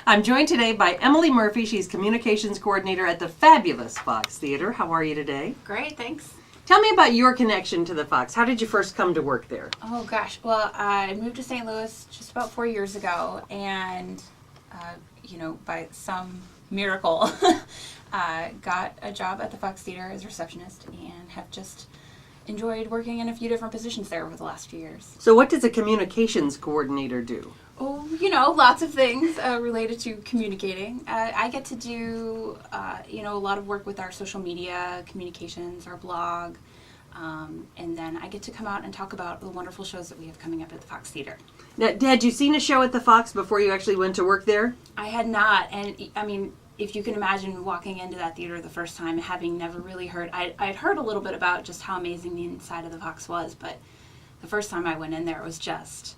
I'm joined today by Emily Murphy. She's communications coordinator at the fabulous Fox Theater. How are you today? Great, thanks. Tell me about your connection to the Fox. How did you first come to work there? Oh gosh, well, I moved to St. Louis just about 4 years ago, and by some miracle, got a job at the Fox Theater as a receptionist, and have just enjoyed working in a few different positions there over the last few years. So what does a communications coordinator do? Oh, lots of things related to communicating. I get to do, a lot of work with our social media communications, our blog, and then I get to come out and talk about the wonderful shows that we have coming up at the Fox Theater. Now, had you seen a show at the Fox before you actually went to work there? I had not, and I mean, if you can imagine walking into that theater the first time and having never really heard, I'd heard a little bit about just how amazing the inside of the Fox was, but the first time I went in there, it was just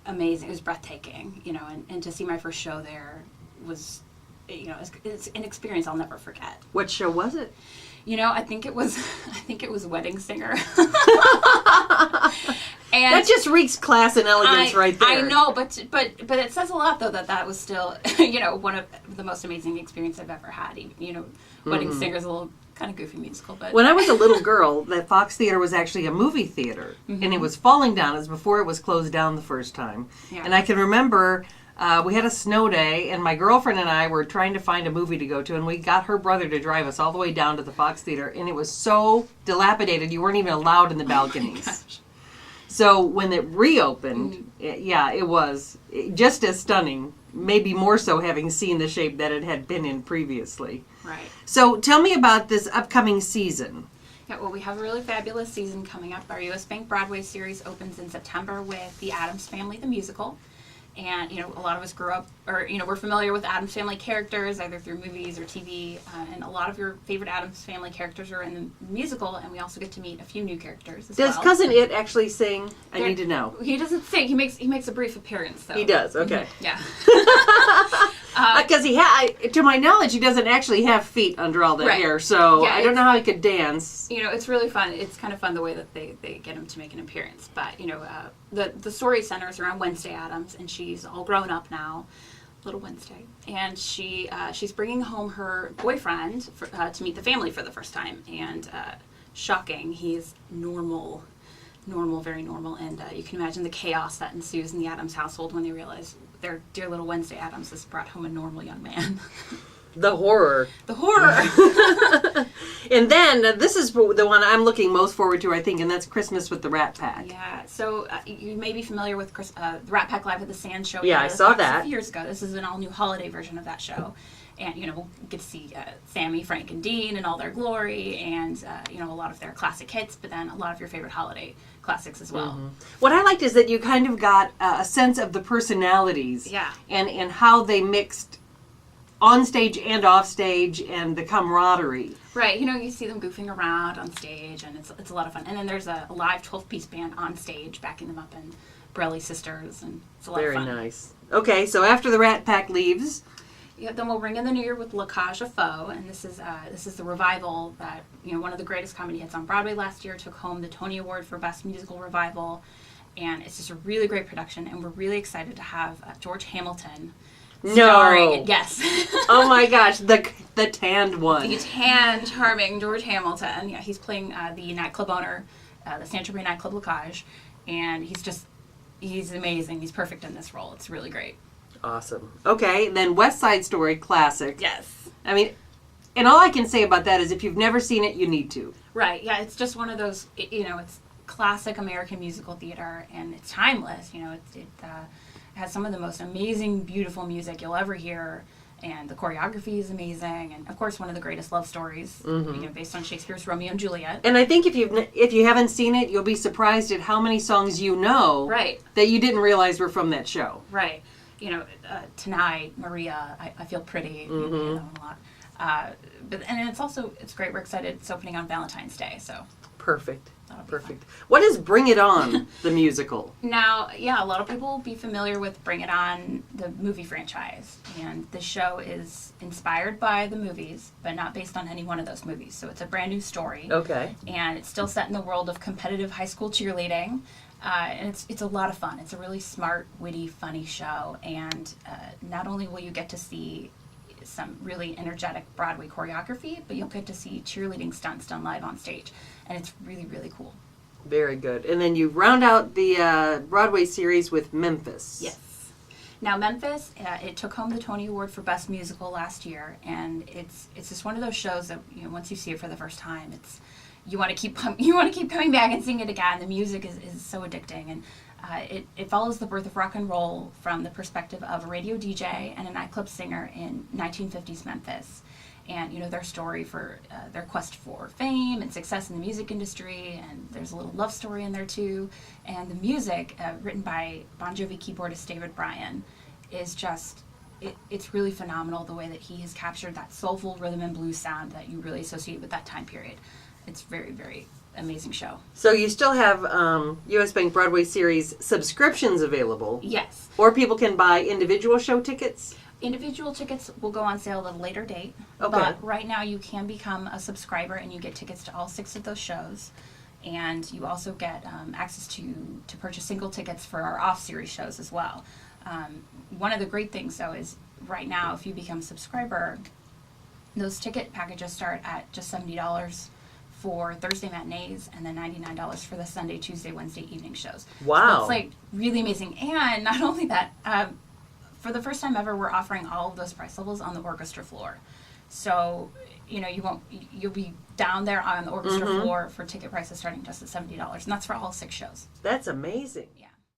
amazing. It was breathtaking, and to see my first show there was, it's an experience I'll never forget. What show was it? I think it was Wedding Singer. And that just reeks class and elegance right there. I know, but it says a lot though that was still, one of the most amazing experiences I've ever had. Wedding Singer is a little kind of goofy musical, but when I was a little girl, the Fox Theater was actually a movie theater, and it was falling down. It was before it was closed down the first time. Yeah. And I can remember we had a snow day, and my girlfriend and I were trying to find a movie to go to, and we got her brother to drive us all the way down to the Fox Theater, and it was so dilapidated you weren't even allowed in the balconies. Oh so when it reopened, it was just as stunning, maybe more so having seen the shape that it had been in previously. Right. So tell me about this upcoming season. Yeah, well, we have a really fabulous season coming up. Our U.S. Bank Broadway series opens in September with The Addams Family, the musical. And, a lot of us grew up, or, we're familiar with Addams Family characters, either through movies or TV. And a lot of your favorite Addams Family characters are in the musical, and we also get to meet a few new characters as well. Does Cousin It actually sing? I need to know. He doesn't sing. He makes a brief appearance, though. He does, okay. Yeah. Because to my knowledge, he doesn't actually have feet under all that hair, so I don't know how he could dance. It's really fun. It's kind of fun the way that they get him to make an appearance. But, the story centers around Wednesday Addams, and she's all grown up now, little Wednesday. And she's bringing home her boyfriend to meet the family for the first time. And shocking, he's normal, very normal. And you can imagine the chaos that ensues in the Addams household when they realize their dear little Wednesday Addams has brought home a normal young man. The horror. The horror. And then, this is the one I'm looking most forward to, I think, and that's Christmas with the Rat Pack. Yeah, so you may be familiar with the Rat Pack Live at the Sand show. Yeah, I saw that. A few years ago. This is an all-new holiday version of that show. And, we'll get to see Sammy, Frank, and Dean in all their glory, and, a lot of their classic hits, but then a lot of your favorite holiday classics as well. Mm-hmm. What I liked is that you kind of got a sense of the personalities. Yeah. And how they mixed on stage and off stage, and the camaraderie. Right, you see them goofing around on stage, and it's a lot of fun. And then there's a live 12-piece band on stage backing them up, and Borelli Sisters, and it's a lot of fun. Very nice. Okay, so after the Rat Pack leaves, then we'll ring in the new year with La Cage aux Folles, and this is the revival that one of the greatest comedy hits on Broadway last year, took home the Tony Award for Best Musical Revival, and it's just a really great production, and we're really excited to have George Hamilton. Starring, yes. Oh my gosh, the tanned one. The tanned, charming George Hamilton. Yeah, he's playing the nightclub owner, the San Tropez nightclub La Cage, and he's amazing. He's perfect in this role. It's really great. Awesome. Okay, then West Side Story, classic. Yes. I mean, and all I can say about that is if you've never seen it, you need to. Right, yeah, it's just one of those, it's classic American musical theater, and it's timeless. It has some of the most amazing, beautiful music you'll ever hear, and the choreography is amazing, and of course one of the greatest love stories, based on Shakespeare's Romeo and Juliet. And I think if you haven't seen it, you'll be surprised at how many songs you know that you didn't realize were from that show. Right. Tonight, Maria, I Feel Pretty, that one a lot. And it's great. We're excited. It's opening on Valentine's Day, so. Perfect. Perfect. What is Bring It On, the musical? Now, a lot of people will be familiar with Bring It On, the movie franchise. And the show is inspired by the movies, but not based on any one of those movies. So it's a brand new story. Okay. And it's still set in the world of competitive high school cheerleading. And it's a lot of fun. It's a really smart, witty, funny show. And not only will you get to see some really energetic Broadway choreography, but you'll get to see cheerleading stunts done live on stage. And it's really, really cool. Very good. And then you round out the Broadway series with Memphis. Yes. Now Memphis, it took home the Tony Award for Best Musical last year, and it's just one of those shows that, you know, once you see it for the first time, you want to keep coming back and seeing it again. The music is so addicting, and it follows the birth of rock and roll from the perspective of a radio DJ and a nightclub singer in 1950s Memphis. And, you know, their story for their quest for fame and success in the music industry, and there's a little love story in there too. And the music, written by Bon Jovi keyboardist David Bryan, is just, it's really phenomenal the way that he has captured that soulful rhythm and blues sound that you really associate with that time period. It's very, very amazing show. So you still have U.S. Bank Broadway series subscriptions available? Yes. Or people can buy individual show tickets? Individual tickets will go on sale at a later date. Okay. But right now you can become a subscriber and you get tickets to all 6 of those shows. And you also get access to purchase single tickets for our off-series shows as well. One of the great things, though, is right now if you become a subscriber, those ticket packages start at just $70 for Thursday matinees and then $99 for the Sunday, Tuesday, Wednesday evening shows. Wow. So it's like really amazing. And not only that, for the first time ever, we're offering all of those price levels on the orchestra floor. So, you know, you'll be down there on the orchestra floor for ticket prices starting just at $70. And that's for all 6 shows. That's amazing. Yeah.